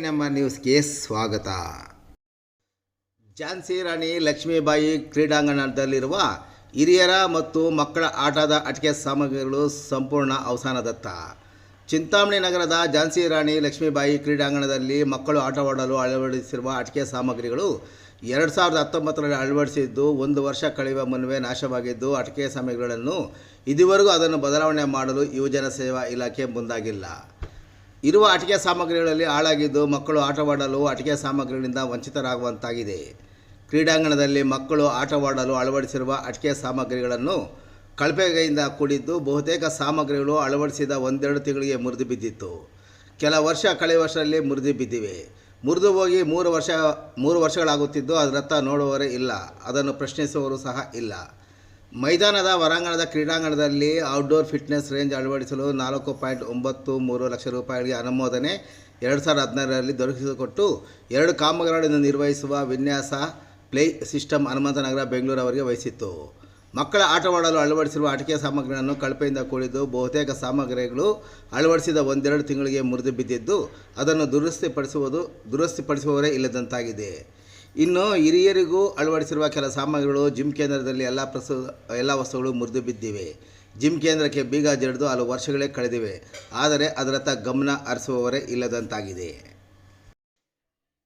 ನಮ್ಮ ನ್ಯೂಸ್ಗೆ ಸ್ವಾಗತ. ಝಾನ್ಸಿ ರಾಣಿ ಲಕ್ಷ್ಮೀಬಾಯಿ ಕ್ರೀಡಾಂಗಣದಲ್ಲಿರುವ ಹಿರಿಯರ ಮತ್ತು ಮಕ್ಕಳ ಆಟದ ಆಟಿಕೆ ಸಾಮಗ್ರಿಗಳು ಸಂಪೂರ್ಣ ಅವಸಾನದತ್ತ. ಚಿಂತಾಮಣಿ ನಗರದ ಝಾನ್ಸಿ ರಾಣಿ ಲಕ್ಷ್ಮೀಬಾಯಿ ಕ್ರೀಡಾಂಗಣದಲ್ಲಿ ಮಕ್ಕಳು ಆಟವಾಡಲು ಅಳವಡಿಸಿರುವ ಆಟಿಕೆ ಸಾಮಗ್ರಿಗಳು 2019ರಲ್ಲಿ ಅಳವಡಿಸಿದ್ದು 1 ವರ್ಷ ಕಳೆಯುವ ಮುನ್ನವೇ ನಾಶವಾಗಿದ್ದು, ಆಟಿಕೆ ಸಾಮಗ್ರಿಗಳನ್ನು ಇದುವರೆಗೂ ಅದನ್ನು ಬದಲಾವಣೆ ಮಾಡಲು ಯುವಜನ ಸೇವಾ ಇಲಾಖೆ ಮುಂದಾಗಿಲ್ಲ. ಇರುವ ಆಟಿಕೆ ಸಾಮಗ್ರಿಗಳಲ್ಲಿ ಹಾಳಾಗಿದ್ದು ಮಕ್ಕಳು ಆಟವಾಡಲು ಆಟಿಕೆ ಸಾಮಗ್ರಿಗಳಿಂದ ವಂಚಿತರಾಗುವಂತಾಗಿದೆ. ಕ್ರೀಡಾಂಗಣದಲ್ಲಿ ಮಕ್ಕಳು ಆಟವಾಡಲು ಅಳವಡಿಸಿರುವ ಆಟಿಕೆ ಸಾಮಗ್ರಿಗಳನ್ನು ಕಳಪೆಯಿಂದ ಕೂಡಿದ್ದು, ಬಹುತೇಕ ಸಾಮಗ್ರಿಗಳು ಅಳವಡಿಸಿದ 1-2 ತಿಂಗಳಿಗೆ ಮುರಿದು ಬಿದ್ದಿತ್ತು. ಕೆಲ ವರ್ಷ ಕಳೆಯುವಷ್ಟರಲ್ಲಿ ಮುರಿದು ಬಿದ್ದಿವೆ. ಮುರಿದು ಹೋಗಿ 3 ವರ್ಷಗಳಾಗುತ್ತಿದ್ದು ಅದರತ್ತ ನೋಡುವವರೇ ಇಲ್ಲ, ಅದನ್ನು ಪ್ರಶ್ನಿಸುವವರು ಸಹ ಇಲ್ಲ. ಮೈದಾನದ ಹೊರಾಂಗಣದ ಕ್ರೀಡಾಂಗಣದಲ್ಲಿ ಔಟ್ಡೋರ್ ಫಿಟ್ನೆಸ್ ರೇಂಜ್ ಅಳವಡಿಸಲು 4.93 ಲಕ್ಷ ರೂಪಾಯಿಗಳಿಗೆ ಅನುಮೋದನೆ 2017ರಲ್ಲಿ ದೊರಕಿಸಿಕೊಟ್ಟು 2 ಕಾಮಗಾರಿಗಳನ್ನು ನಿರ್ವಹಿಸುವ ವಿನ್ಯಾಸ ಪ್ಲೇ ಸಿಸ್ಟಮ್ ಹನುಮಂತನಗರ ಬೆಂಗಳೂರು ಅವರಿಗೆ ವಹಿಸಿತ್ತು. ಮಕ್ಕಳ ಆಟವಾಡಲು ಅಳವಡಿಸಿರುವ ಆಟಿಕೆ ಸಾಮಗ್ರಿಗಳನ್ನು ಕಳಪೆಯಿಂದ ಕೂಡಿದ್ದು, ಬಹುತೇಕ ಸಾಮಗ್ರಿಗಳು ಅಳವಡಿಸಿದ 1-2 ತಿಂಗಳಿಗೆ ಮುರಿದು ಬಿದ್ದಿದ್ದು, ಅದನ್ನು ದುರಸ್ತಿಪಡಿಸುವವರೇ ಇಲ್ಲದಂತಾಗಿದೆ. ಇನ್ನು ಹಿರಿಯರಿಗೂ ಅಳವಡಿಸಿರುವ ಕೆಲ ಸಾಮಗ್ರಿಗಳು ಜಿಮ್ ಕೇಂದ್ರದಲ್ಲಿ ಎಲ್ಲ ವಸ್ತುಗಳು ಮುರಿದು ಬಿದ್ದಿವೆ. ಜಿಮ್ ಕೇಂದ್ರಕ್ಕೆ ಬೀಗ ಜಡಿದು ಹಲವು ವರ್ಷಗಳೇ ಕಳೆದಿವೆ, ಆದರೆ ಅದರತ್ತ ಗಮನ ಹರಿಸುವವರೇ ಇಲ್ಲದಂತಾಗಿದೆ.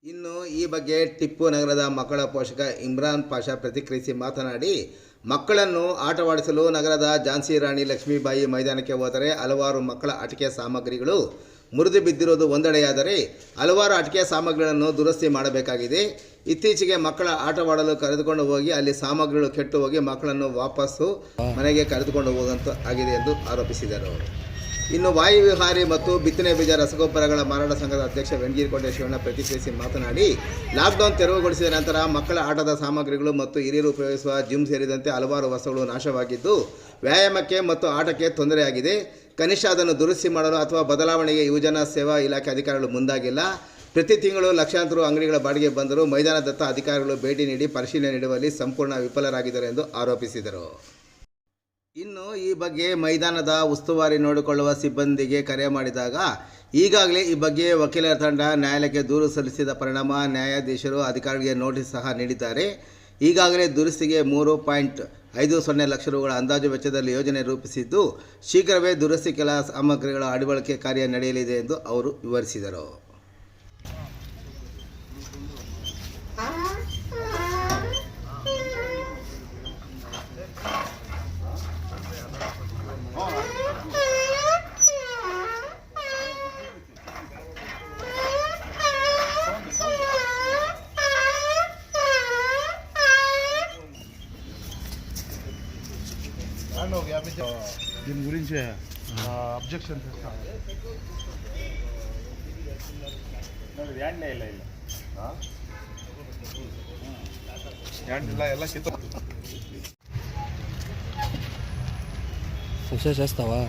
ಇನ್ನು ಈ ಬಗ್ಗೆ ಟಿಪ್ಪು ನಗರದ ಮಕ್ಕಳ ಪೋಷಕ ಇಮ್ರಾನ್ ಪಾಷಾ ಪ್ರತಿಕ್ರಿಯಿಸಿ ಮಾತನಾಡಿ, ಮಕ್ಕಳನ್ನು ಆಟವಾಡಿಸಲು ನಗರದ ಝಾನ್ಸಿ ರಾಣಿ ಲಕ್ಷ್ಮೀಬಾಯಿ ಮೈದಾನಕ್ಕೆ ಹೋದರೆ ಹಲವಾರು ಮಕ್ಕಳ ಆಟಿಕೆ ಸಾಮಗ್ರಿಗಳು ಮುರಿದು ಬಿದ್ದಿರುವುದು ಒಂದೆಡೆಯಾದರೆ, ಹಲವಾರು ಆಟಿಕೆ ಸಾಮಗ್ರಿಗಳನ್ನು ದುರಸ್ತಿ ಮಾಡಬೇಕಾಗಿದೆ. ಇತ್ತೀಚೆಗೆ ಮಕ್ಕಳ ಆಟವಾಡಲು ಕರೆದುಕೊಂಡು ಹೋಗಿ ಅಲ್ಲಿ ಸಾಮಗ್ರಿಗಳು ಕೆಟ್ಟು ಹೋಗಿ ಮಕ್ಕಳನ್ನು ವಾಪಸ್ಸು ಮನೆಗೆ ಕರೆದುಕೊಂಡು ಹೋಗುವಂತ ಆಗಿದೆ ಎಂದು ಆರೋಪಿಸಿದರು. ಇನ್ನು ವಾಯುವಿಹಾರಿ ಮತ್ತು ಬಿತ್ತನೆ ಬೀಜ ರಸಗೊಬ್ಬರಗಳ ಮಾರಾಟ ಸಂಘದ ಅಧ್ಯಕ್ಷ ವೆಂಗೀರಕೋಟೆ ಶಿವಣ್ಣ ಪ್ರತಿಕ್ರಿಯಿಸಿ ಮಾತನಾಡಿ, ಲಾಕ್ಡೌನ್ ತೆರವುಗೊಳಿಸಿದ ನಂತರ ಮಕ್ಕಳ ಆಟದ ಸಾಮಗ್ರಿಗಳು ಮತ್ತು ಹಿರಿಯರು ಉಪಯೋಗಿಸುವ ಜಿಮ್ ಸೇರಿದಂತೆ ಹಲವಾರು ವಸ್ತುಗಳು ನಾಶವಾಗಿದ್ದು, ವ್ಯಾಯಾಮಕ್ಕೆ ಮತ್ತು ಆಟಕ್ಕೆ ತೊಂದರೆಯಾಗಿದೆ. ಕನಿಷ್ಠ ಅದನ್ನು ದುರಸ್ತಿ ಮಾಡಲು ಅಥವಾ ಬದಲಾವಣೆಗೆ ಯುವಜನ ಸೇವಾ ಇಲಾಖೆ ಅಧಿಕಾರಿಗಳು ಮುಂದಾಗಿಲ್ಲ. ಪ್ರತಿ ತಿಂಗಳು ಲಕ್ಷಾಂತರ ಅಂಗಡಿಗಳ ಬಾಡಿಗೆ ಬಂದರೂ ಮೈದಾನದತ್ತ ಅಧಿಕಾರಿಗಳು ಭೇಟಿ ನೀಡಿ ಪರಿಶೀಲನೆ ನೀಡುವಲ್ಲಿ ಸಂಪೂರ್ಣ ವಿಫಲರಾಗಿದ್ದಾರೆ ಎಂದು ಆರೋಪಿಸಿದರು. ಇನ್ನು ಈ ಬಗ್ಗೆ ಮೈದಾನದ ಉಸ್ತುವಾರಿ ನೋಡಿಕೊಳ್ಳುವ ಸಿಬ್ಬಂದಿಗೆ ಕರೆ ಮಾಡಿದಾಗ, ಈಗಾಗಲೇ ಈ ಬಗ್ಗೆ ವಕೀಲರ ತಂಡ ನ್ಯಾಯಾಲಯಕ್ಕೆ ದೂರು ಸಲ್ಲಿಸಿದ ಪರಿಣಾಮ ನ್ಯಾಯಾಧೀಶರು ಅಧಿಕಾರಿಗಳಿಗೆ ನೋಟಿಸ್ ಸಹ ನೀಡಿದ್ದಾರೆ. ಈಗಾಗಲೇ ದುರಸ್ತಿಗೆ 3.50 ಲಕ್ಷ ರುಗಳ ಅಂದಾಜು ವೆಚ್ಚದಲ್ಲಿ ಯೋಜನೆ ರೂಪಿಸಿದ್ದು, ಶೀಘ್ರವೇ ದುರಸ್ತಿ ಕೆಲ ಸಾಮಗ್ರಿಗಳ ಅಳವಡಿಕೆ ಕಾರ್ಯ ನಡೆಯಲಿದೆ ಎಂದು ಅವರು ವಿವರಿಸಿದರು. దీని గురించి అబ్జెక్షన్ చేస్తాను. చేస్తావా?